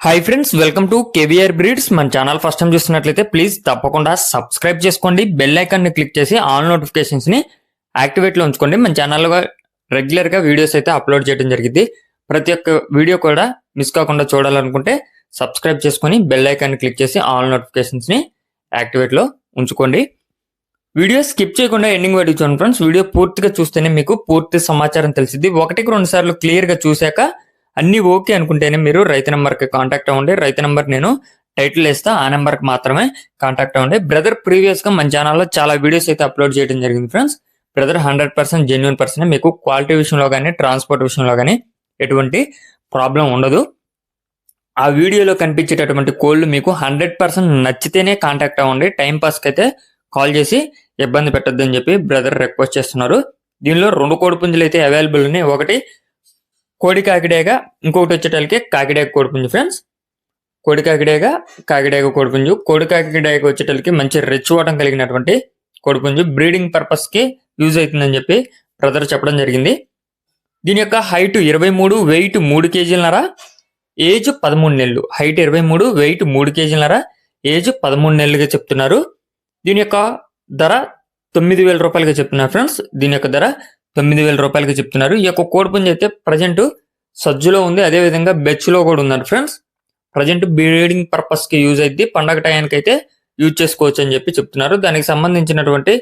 Hi friends, welcome to KVR breeds. మన channel first time చూస్తున్నట్లయితే please తప్పకుండా సబ్స్క్రైబ్ చేసుకోండి. బెల్ ఐకాన్ ని క్లిక్ చేసి ఆల్ నోటిఫికేషన్స్ ని యాక్టివేట్ లో ఉంచుకోండి. మన ఛానల్లో రెగ్యులర్ గా వీడియోస్ అయితే అప్లోడ్ చేయడం జరిగింది. ప్రతి ఒక్క వీడియో కూడా మిస్ కాకుండా చూడాలనుకుంటే సబ్స్క్రైబ్ చేసుకొని బెల్ ఐకాన్ ని క్లిక్ చేసి ఆల్ నోటిఫికేషన్స్ ని యాక్టివేట్ లో ఉంచుకోండి. వీడియో స్కిప్ చేయకుండా ఎండింగ్ వరకు చూడండి ఫ్రెండ్స్. వీడియో పూర్తిగా చూస్తేనే మీకు పూర్తి సమాచారం తెలిసింది. ఒకటికి రెండు సార్లు క్లియర్ గా చూశాక అన్ని ఓకే అనుకుంటేనే మీరు రైతు నెంబర్కి కాంటాక్ట్ అవ్వండి. రైతు నెంబర్ నేను టైటిల్ వేస్తా, ఆ నెంబర్కి మాత్రమే కాంటాక్ట్ అవ్వండి. బ్రదర్ ప్రీవియస్ గా మన ఛానల్లో చాలా వీడియోస్ అయితే అప్లోడ్ చేయడం జరిగింది ఫ్రెండ్స్. Brother 100% genuine person. మీకు క్వాలిటీ విషయంలో కానీ ట్రాన్స్పోర్ట్ విషయంలో కానీ ఎటువంటి ప్రాబ్లం ఉండదు. ఆ వీడియోలో కనిపించేటటువంటి కోళ్ళు మీకు 100% నచ్చితేనే కాంటాక్ట్ అవ్వండి. టైం పాస్కి అయితే కాల్ చేసి ఇబ్బంది పెట్టొద్దని చెప్పి బ్రదర్ రిక్వెస్ట్ చేస్తున్నారు. దీనిలో 2 కోడి పుంజులు అయితే అవైలబుల్ ఉన్నాయి. ఒకటి కోడి కాకిడేగా, ఇంకొకటి వచ్చేటలకి కాకిడేగ కోడిపుంజు ఫ్రెండ్స్. కోడి కాకిడేగా, కాకిడేగ కోడిపుంజు. కోడి కాకిడేగ వచ్చేటలకి మంచి రెచ్చువాటం కలిగినటువంటి కోడిపుంజు. బ్రీడింగ్ పర్పస్ కి యూజ్ అవుతుందని చెప్పి బ్రదర్ చెప్పడం జరిగింది. దీని యొక్క హైట్ 23, వెయిట్ 3 కేజీలన్నర, ఏజ్ 13 నెలలు. హైట్ 23, వెయిట్ 3 కేజీలన్నర, ఏజ్ 13 నెలలుగా చెప్తున్నారు. దీని యొక్క ధర 9,000 రూపాయలుగా చెప్తున్నారు ఫ్రెండ్స్. దీని యొక్క ధర 9,000 రూపాయలకి చెప్తున్నారు. ఈ యొక్క కోడిపుంజు అయితే ప్రజెంట్ సజ్జులో ఉంది, అదే విధంగా బెచ్చులో కూడా ఉన్నారు ఫ్రెండ్స్. ప్రజెంట్ బ్రీడింగ్ పర్పస్ కి యూజ్ అయితే పండగ టయానికి అయితే యూజ్ చేసుకోవచ్చు అని చెప్పి చెప్తున్నారు. దానికి సంబంధించినటువంటి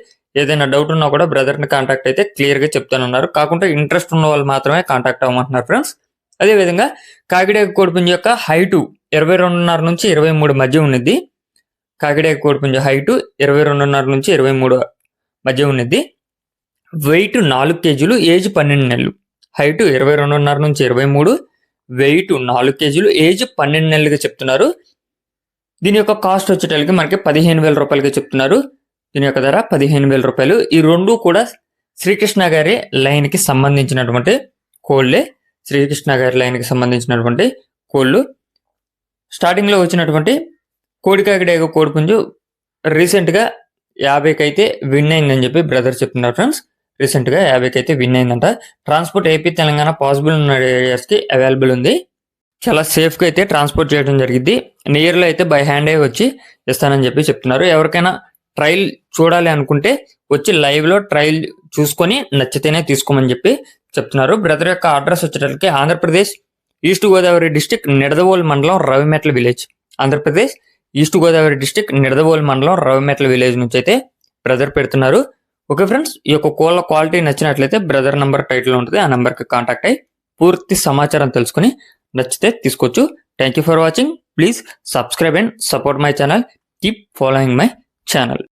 ఏదైనా డౌట్ ఉన్నా కూడా బ్రదర్ ని కాంటాక్ట్ అయితే క్లియర్ గా చెప్తానున్నారు. కాకుండా ఇంట్రెస్ట్ ఉన్న వాళ్ళు మాత్రమే కాంటాక్ట్ అవ్వమంటున్నారు ఫ్రెండ్స్. అదే విధంగా కాకిడేగ కోడిపుంజు యొక్క హైట్ 22.5 నుంచి 23 మధ్య ఉన్నది. కాకిడేగ కోడిపుంజు హైట్ 22.5 నుంచి 23 మధ్య ఉన్నది. వెయిట్ 4 కేజీలు, ఏజ్ 12 నెలలు. హైట్ 22.5 నుంచి 23, వెయిట్ 4 కేజీలు, ఏజ్ 12 నెలలుగా చెప్తున్నారు. దీని యొక్క కాస్ట్ వచ్చేటప్పటికి మనకి 15,000 రూపాయలుగా చెప్తున్నారు. దీని యొక్క ధర 15,000 రూపాయలు. ఈ రెండు కూడా శ్రీకృష్ణ గారి లైన్ కి సంబంధించినటువంటి కోళ్ళే. శ్రీకృష్ణ గారి లైన్ కి సంబంధించినటువంటి కోళ్ళు. స్టార్టింగ్ లో వచ్చినటువంటి కోడికాకిడేగ కోడిపుంజు రీసెంట్ గా 50కి అయితే విన్ అయిందని చెప్పి బ్రదర్ చెప్తున్నారు ఫ్రెండ్స్. రీసెంట్ గా 50కి అయితే విన్ అయిందంట. ట్రాన్స్పోర్ట్ ఏపీ తెలంగాణ పాసిబుల్ ఉన్న ఏరియాస్ కి అవైలబుల్ ఉంది. చాలా సేఫ్ గా అయితే ట్రాన్స్పోర్ట్ చేయడం జరిగింది. నియర్ లో అయితే బై హ్యాండ్ వచ్చి ఇస్తానని చెప్పి చెప్తున్నారు. ఎవరికైనా ట్రయల్ చూడాలి అనుకుంటే వచ్చి లైవ్ లో ట్రయల్ చూసుకొని నచ్చితేనే తీసుకోమని చెప్పి చెప్తున్నారు. బ్రదర్ యొక్క అడ్రస్ వచ్చేటప్పటికి ఆంధ్రప్రదేశ్ ఈస్ట్ గోదావరి డిస్టిక్ నిడదవోలు మండలం Ravimetla village. Andhra Pradesh east Godavari district Nidadavolu మండలం రవిమెట్ల విలేజ్ నుంచి అయితే బ్రదర్ పెడుతున్నారు. ఓకే ఫ్రెండ్స్, ఈ యొక్క కోళ్ళ క్వాలిటీ నచ్చినట్లయితే బ్రదర్ నంబర్ టైటిల్ ఉంటుంది, ఆ నంబర్కి కాంటాక్ట్ అయ్యి పూర్తి సమాచారం తెలుసుకుని నచ్చితే తీసుకోవచ్చు. Thank you for watching. Please subscribe and support my channel. Keep following my channel.